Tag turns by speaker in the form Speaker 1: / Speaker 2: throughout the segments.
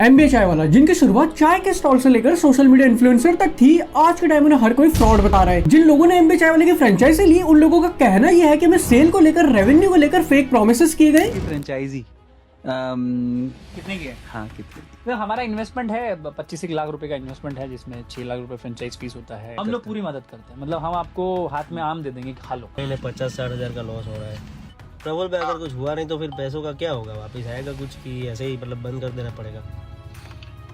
Speaker 1: MBA चाय वाला, जिनकी शुरुआत चाय के स्टॉल से लेकर सोशल मीडिया इन्फ्लुएंसर तक थी। आज के टाइम में हर कोई फ्रॉड बता रहा है। जिन लोगों ने एमबीए चाय वाले की फ्रेंचाइजी ली, उन लोगों का कहना यह है कि मैं सेल को लेकर, रेवेन्यू को लेकर फेक प्रोमिसेस किए गए।
Speaker 2: फ्रेंचाइजी
Speaker 3: कितने की है?
Speaker 2: हाँ कितने?
Speaker 3: तो हमारा इन्वेस्टमेंट है 25 लाख रुपए का इन्वेस्टमेंट है, जिसमें 6 लाख रुपए फ्रेंचाइज फीस होता है। हम लोग पूरी मदद करते हैं, मतलब हम आपको हाथ में आम दे देंगे कि खा लो।
Speaker 4: पहले 50-60 हज़ार का लॉस हो रहा है। प्रबल पे अगर कुछ हुआ नहीं तो फिर पैसों का क्या होगा? वापस आएगा कुछ कि ऐसे ही मतलब बंद कर देना पड़ेगा?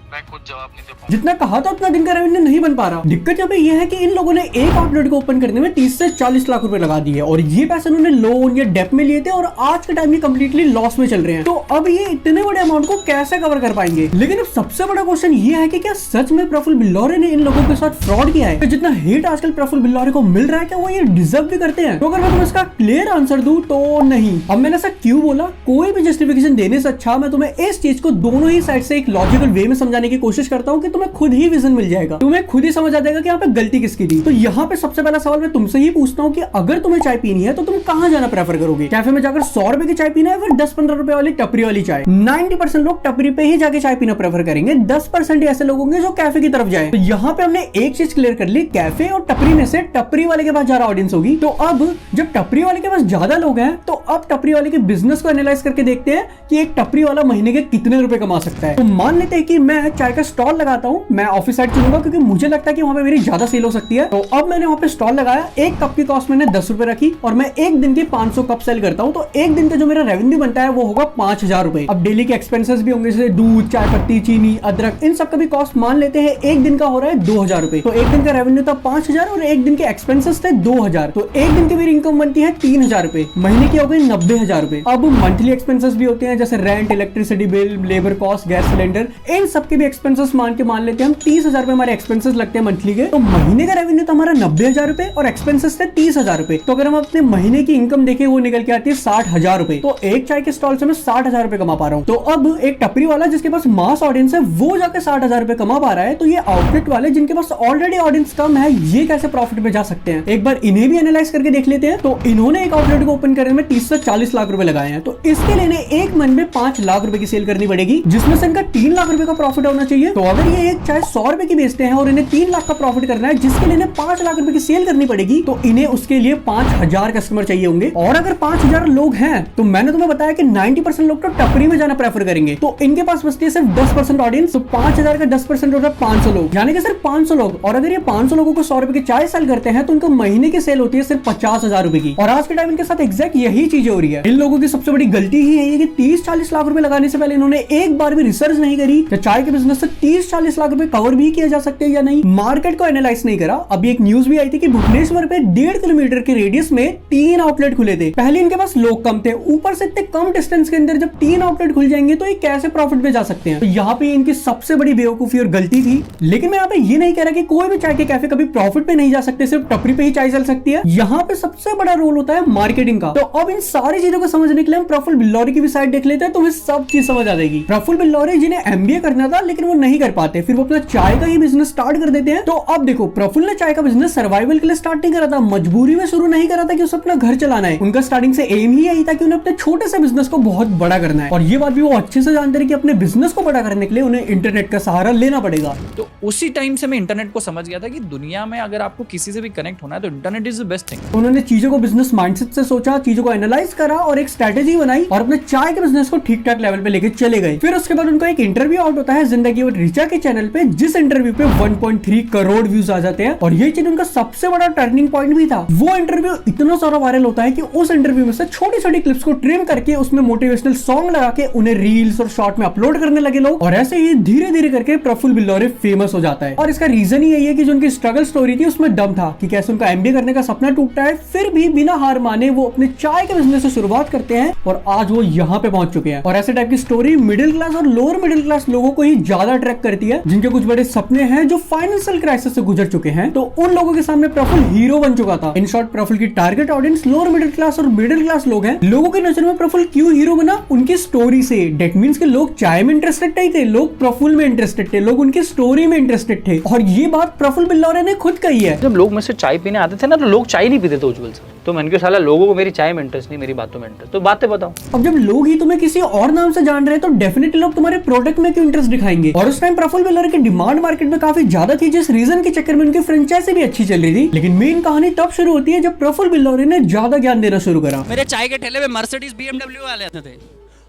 Speaker 5: मैं कुछ जवाब नहीं दे पाऊंगा।
Speaker 1: जितना कहा था उतना दिन का रेवेन्यू नहीं बन पा रहा। दिक्कत यहाँ पे ये है कि इन लोगों ने एक आउटलेट को ओपन करने में 30 से 40 लाख रुपए लगा दिए और ये पैसे उन्होंने लोन या डेप में लिए थे और आज के टाइम में कंप्लीटली लॉस में चल रहे हैं। तो अब ये इतने बड़े अमाउंट को कैसे कवर कर पाएंगे? लेकिन अब सबसे बड़ा क्वेश्चन ये है कि क्या सच में प्रफुल्ल बिल्लौरे ने इन लोगों के साथ फ्रॉड किया है? तो जितना हेट आजकल प्रफुल्ल बिल्लौरे को मिल रहा है, क्या वो ये डिजर्व भी करते हैं? तो अगर मैं तुम्हें इसका क्लियर आंसर दूं तो नहीं। अब मैंने ऐसा क्यों बोला? कोई भी जस्टिफिकेशन देने से अच्छा मैं तुम्हें इस चीज को दोनों ही साइड से एक लॉजिकल वे में समझाने की कोशिश करता हूं कि तुम्हें खुद ही विजन मिल जाएगा, तुम्हें खुद ही समझ आ जाएगा कि यहाँ पे गलती किसकी थी। तो यहाँ पे सबसे पहला सवाल मैं तुमसे ही पूछता हूँ कि अगर तुम्हें चाय पीनी है तो तुम कहाँ जाना प्रेफर करोगे? कैफे में जाकर 100 रुपए की चाय पीना है, फिर 10-15 रुपए वाली टपरी वाली चाय? 90% लोग टपरी पे ही जाके चाय पीना प्रेफर करेंगे, 10% ऐसे लोग होंगे जो कैफे की तरफ जाए। तो यहाँ पे हमने एक चीज क्लियर कर ली, कैफे और टपरी में से टपरी वाले के पास ज्यादा ऑडियंस होगी। तो अब जब टपरी वाले के पास ज्यादा लोग हैं तो अब टपरी वाले के बिजनेस को एनालाइज करके देखते हैं कि एक टपरी वाला महीने के कितने रुपए कमा सकता है। तो मान लेते हैं कि मैं चाय का स्टॉल लगाता हूँ, मैं ऑफिस साइड चुनूंगा क्योंकि मुझे लगता है कि वहां पे मेरी ज्यादा सेल हो सकती है। तो अब मैंने वहां पे स्टॉल लगाया, एक कप की कॉस्ट मैंने 10 रुपए रखी और मैं एक दिन के 500 कप सेल करता हूं। तो एक दिन का जो मेरा रेवेन्यू बनता है वो होगा 5000 रुपए। अब डेली के एक्सपेंसेस भी होंगे, जैसे दूध, चाय पत्ती, चीनी, अदरक, इन सब का भी कॉस्ट मान लेते हैं एक दिन का हो रहा है 2000 रुपए। तो एक दिन का रेवेन्यू था 5000 और एक दिन के एक्सपेंसेस थे 2000। तो एक दिन की मेरी इनकम बनती है 3000 रुपए, महीने की हो गई 90,000 रुपए। अब मंथली एक्सपेंसेस भी होते हैं, जैसे rent, electricity bill, labour cost, gas cylinder, इन सब के भी एक्सपेंसेस मान लेते हैं हम 30,000 रुपए हमारे एक्सपेंसेस लगते हैं मंथली के। तो महीने का रेवेन्यू तो हमारा 90,000 रुपए और एक्सपेंसेस थे 30,000 रुपए। तो अगर हम अपने महीने की इनकम देखें वो निकल के आती है 60,000 रुपए। तो एक चाय के स्टॉल से मैं 60,000 रुपए कमा पा रहा हूँ। तो अब एक टपरी वाला जिसके पास मास ऑडियंस है वो जाकर 60,000 रुपए कमा पा रहा है, तो ये आउटलेट वाले जिनके पास ऑलरेडी ऑडियंस कम है ये कैसे प्रॉफिट में जा सकते हैं? एक बार इन्हें भी एनालाइज करके देख लेते हैं। तो इन्होंने एक आउटलेट को ओपन करने में 30 से 40 लाख रुपए लगाए हैं। तो इसके लिए एक मंथ में 5 लाख रुपए की सेल करनी पड़ेगी, जिसमें से इनका 3 लाख रुपए का प्रॉफिट होना चाहिए। तो अगर ये एक चाय 100 रुपए की बेचते हैं और इन्हें 3 लाख का प्रॉफिट करना है, जिसके लिए 5 लाख रुपए की सेल करनी पड़ेगी, तो इन्हें उसके लिए 5000 कस्टमर चाहिए होंगे। और अगर 5000 लोग हैं तो मैंने तुम्हें बताया कि 90% लोग तो टपरी में जाना प्रेफर करेंगे। तो इनके पास बचती है सिर्फ 10% ऑडियंस। तो 5000 का 10% होता है 500 लोग, यानी कि सिर्फ 500 लोग। और अगर ये 500 लोगों को 100 रुपए की चाय सेल करते हैं तो उनको महीने की सेल होती है सिर्फ 50,000 रुपए की। और आज के टाइम इनके साथ एग्जैक्ट यही चीजें हो रही है। इन लोगों की सबसे बड़ी गलती ही है कि 30-40 लाख रुपए लगाने से पहले इन्होंने एक बार भी रिसर्च नहीं करी कि चाय के बिजनेस से 30-40 लाख रुपए कवर भी किया जा सकते हैं या नहीं। मार्केट को एनालाइज नहीं करा। अभी एक न्यूज भी आई थी कि भुवनेश्वर पे 1.5 किलोमीटर के रेडियस में 3 आउटलेट खुले थे। पहले इनके पास लोग कम थे, ऊपर से इतने कम डिस्टेंस के अंदर जब 3 आउटलेट खुल जाएंगे तो ये कैसे प्रॉफिट में जा सकते हैं? तो यहाँ पे इनकी सबसे बड़ी बेवकूफी और गलती थी। लेकिन मैं यहाँ पे ये नहीं कह रहा कि कोई भी चाय के कैफे कभी प्रॉफिट पे नहीं जा सकते, सिर्फ टपरी पे ही चाय चल सकती है। यहाँ पे सबसे बड़ा रोल होता है मार्केटिंग का। तो अब इन सारी चीजों को समझने के लिए हम प्रफुल्ल बिल्लौरे की भी साइड देख लेते हैं, तो हमें सब चीज समझ आ जाएगी। प्रफुल्ल बिल्लौरे जिन्हें एमबीए करना था लेकिन वो नहीं कर पाते, फिर वो अपना चाय का ही बिजनेस स्टार्ट कर देते हैं। तो अब देखो, प्रफुल्ल ने चाय का बिजनेस सर्वाइवल के लिए स्टार्ट नहीं करा था, मजबूरी में शुरू नहीं करा था कि उसे अपना घर चलाना है। उनका स्टार्टिंग से एम ही यही था कि उन्हें अपने छोटे से बिजनेस को बहुत बड़ा करना है। और ये बात भी वो अच्छे से जानते हैं कि अपने बिजनेस को बड़ा करने के लिए उन्हें इंटरनेट का सहारा लेना पड़ेगा।
Speaker 3: तो उसी टाइम से मैं इंटरनेट को समझ गया था कि दुनिया में अगर आपको किसी से भी कनेक्ट होना है तो internet is the best thing.
Speaker 1: उन्होंने चीजों को बिजनेस माइंडसेट से सोचा, चीजों को एनालाइज करा और एक स्ट्रेटेजी बनाई और अपने चाय के बिजनेस को ठीक ठाक लेवल पे लेके चले गए। फिर उसके बाद उनका एक इंटरव्यू आउट होता है जिंदगी और रिचा के चैनल पे, जिस इंटरव्यू पे 1.3 करोड़ व्यूज आ जाते हैं। और ये चीज उनका सबसे बड़ा टर्निंग पॉइंट भी था। वो इंटरव्यू इतना सारा वायरल होता है कि उस इंटरव्यू में से छोटी छोटी क्लिप्स को ट्रिम करके उसमें मोटिवेशनल सॉन्ग लगा के उन्हें रील्स और शॉर्ट में अपलोड करने लगे लोग। और ऐसे ही धीरे धीरे करके प्रफुल्ल बिल्लौरे फेमस हो जाता है। और इसका रीजन ही यही है कि जो उनकी स्ट्रगल स्टोरी थी उसमें दम था कि कैसे उनका एमबीए करने का सपना टूटता है, फिर भी बिना हार माने वो अपने चाय के बिजनेस से शुरुआत करते हैं और आज वो यहाँ पे पहुंच चुके हैं। और ऐसे टाइप की स्टोरी मिडिल क्लास और लोअर मिडिल क्लास लोगों को ही ज्यादा अट्रैक्ट करती है, जिनके कुछ बड़े सपने हैं, जो फाइनेंशियल क्राइसिस से गुजर चुके हैं। तो उन लोगों के सामने प्रफुल्ल हीरो बन चुका था। इन शॉर्ट, प्रफुल्ल की target audience lower middle class और मिडिल क्लास लोग हैं। लोगों की नजर में प्रफुल्ल क्यों हीरो बना? उनकी स्टोरी से। डेट मींस के लोग चाय में इंटरेस्टेड नहीं थे, लोग प्रफुल्ल में इंटरेस्टेड थे, लोग उनकी स्टोरी में इंटरेस्टेड थे। और ये बात प्रफुल्ल बिल्लौरे ने खुद कही है।
Speaker 6: जब लोग मुझसे चाय पीने आते थे ना तो लोग चाय नहीं पीते थे उज्जवल सर,
Speaker 3: तो मैंने कहा साला लोगों को मेरी चाय में इंटरेस्ट नहीं, मेरी बातों में इंटरेस्ट, तो बातें बताओ।
Speaker 1: अब जब लोग ही तुम्हें किसी और नाम से जान रहे हैं तो डेफिनेटली लोग तुम्हारे प्रोडक्ट में क्यों इंटरेस्ट दिखाएंगे। और उस टाइम प्रफुल्ल बिल्डर की डिमांड मार्केट में काफी ज्यादा थी, जिस रीजन के चक्कर में उनकी फ्रेंचाइजी भी अच्छी चल रही थी। लेकिन मेन कहानी तब शुरू होती है जब प्रफुल्ल बिल्डर ने ज्यादा ज्ञान देना शुरू करा।
Speaker 2: मेरे चाय के ठेले पे मर्सिडीज BMW वाले आते थे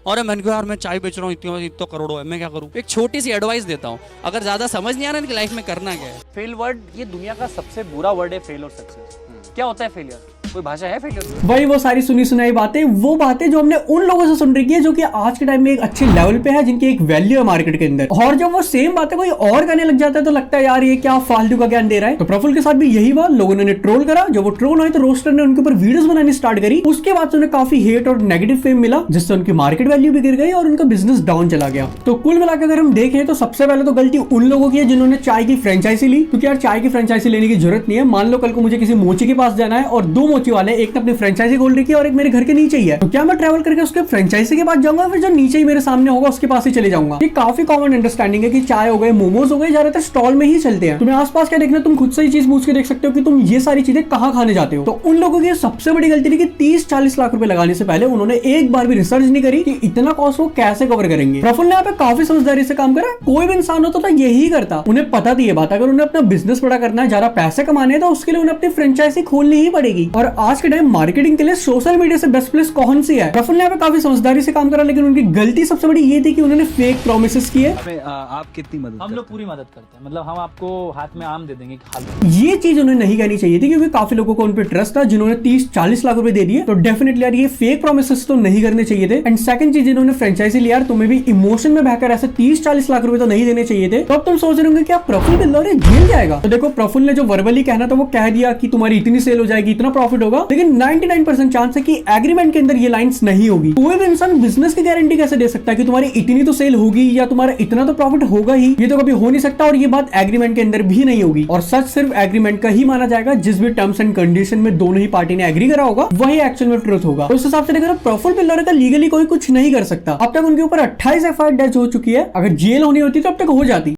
Speaker 2: और मैंने कहा यार मैं चाय बेच रहा हूँ, इतना करोड़ों है, मैं क्या करूँ। एक छोटी सी एडवाइस देता हूँ, अगर ज्यादा समझ नहीं आ रहा है कि लाइफ में करना क्या है।
Speaker 3: फेल वर्ड ये दुनिया का सबसे बुरा वर्ड है, फेल और सक्सेस। क्या होता है फेलियर? कोई भाषा है फेलियर?
Speaker 1: वही वो सारी सुनी सुनाई बातें, वो बातें जो हमने उन लोगों से सुन रखी है जो कि आज के टाइम में एक अच्छे लेवल पे है, जिनकी एक वैल्यू है मार्केट के अंदर। और जब वो सेम बातें कोई और करने लग जाता है तो लगता है यार ये क्या फालतू का ज्ञान दे रहा है। तो प्रफुल्ल के साथ भी यही हुआ, लोगों ने ट्रोल करा। जब वो ट्रोल हुए तो रोस्टर ने उनके ऊपर वीडियोस बनानी स्टार्ट करी। उसके बाद उन्हें काफी हेट और नेगेटिव फेम मिला, जिससे उनकी मार्केट वैल्यू भी गिर गई और उनका बिजनेस डाउन चला गया। तो कुल मिलाकर अगर हम देखें तो सबसे पहले तो गलती उन लोगों की है जिन्होंने चाय की फ्रेंचाइजी ली, क्योंकि यार चाय की फ्रेंचाइजी लेने की जरूरत नहीं है। मान लो कल को मुझे किसी मोची के पास जाना है और 2 मोची वाले, एक ने अपनी फ्रेंचाइजी खोल रखी है और एक मेरे घर के नीचे ही है, तो क्या मैं ट्रैवल करके उसके फ्रेंचाइजी के पास जाऊंगा, फिर जो नीचे ही मेरे सामने होगा उसके पास ही चले जाऊंगा। ये काफी कॉमन अंडरस्टैंडिंग है कि चाय हो गए, मोमोज हो गए, ज्यादातर स्टॉल में ही चलते हैं। तुम्हें आसपास क्या देखना, तुम खुद से ही चीज पूछ के देख सकते हो कि तुम ये सारी चीजें कहाँ खाने जाते हो। तो उन लोगों की सबसे बड़ी गलती थी कि 30-40 लाख रुपए लगाने से पहले उन्होंने एक बार भी रिसर्च नहीं करी कि इतना कॉस्ट वो कैसे कवर करेंगे। प्रफुल्ल ने यहाँ पे काफी समझदारी से काम करा। कोई भी इंसान होता तो यही करता, उन्हें पता थी ये बात, अगर उन्हें अपना बिजनेस बड़ा करना है, ज्यादा पैसे कमाने हैं, तो उसके लिए उन्हें अपनी फ्रेंचाइजी खोलनी ही पड़ेगी। और आज के टाइम मार्केटिंग के लिए सोशल मीडिया से बेस्ट प्लेस कौन सी है। प्रफुल्ल ने यहाँ पे काफी समझदारी से काम करा, लेकिन उनकी गलती सबसे बड़ी ये थी कि उन्होंने फेक प्रॉमिसेस किए।
Speaker 6: आप कितनी मदद
Speaker 3: हम लोग पूरी मदद करते हैं, मतलब हम आपको हाथ में आम दे देंगे कि खा लो।
Speaker 1: ये चीज उन्हें नहीं कहनी चाहिए थी, क्योंकि काफी लोगों को उन पे ट्रस्ट था जिन्होंने 30-40 लाख रुपए दे दिए। तो डेफिनेटली यार ये फेक प्रॉमिसेस तो नहीं करने चाहिए थे। एंड सेकंड चीज, इन्होंने फ्रेंचाइजी लिया, तुम्हें भी इमोशन में बहकर ऐसे 30-40 लाख रुपए तो नहीं देने चाहिए थे। तो अब तुम सोच रहे होंगे क्या प्रफुल्ल बिल्डर जेल जाएगा? तो देखो, प्रफुल्ल ने जो वर्बली कहना था वो कह दिया कि तुम्हारी इतनी सेल हो जाएगी, इतना प्रॉफिट होगा, लेकिन 99% चांस है कि एग्रीमेंट के अंदर ये लाइंस नहीं होगी। कोई भी इंसान बिजनेस की गारंटी कैसे दे सकता है कि तुम्हारी इतनी तो सेल होगी या तुम्हारा इतना तो प्रॉफिट होगा ही? ये तो कभी हो नहीं सकता, और ये बात एग्रीमेंट के अंदर भी नहीं होगी। और सच सिर्फ एग्रीमेंट का ही माना जाएगा, जिस भी टर्म्स एंड कंडीशन में दोनों ही पार्टी ने एग्री करा होगा वही एक्चुअल में ट्रुथ होगा। उस हिसाब से देखो, प्रफुल्ल बिल्डर का लीगली कोई कुछ नहीं कर सकता। अब तक उनके ऊपर 28 FIR दर्ज हो चुकी है, अगर जेल होनी होती तो अब तक हो जाती।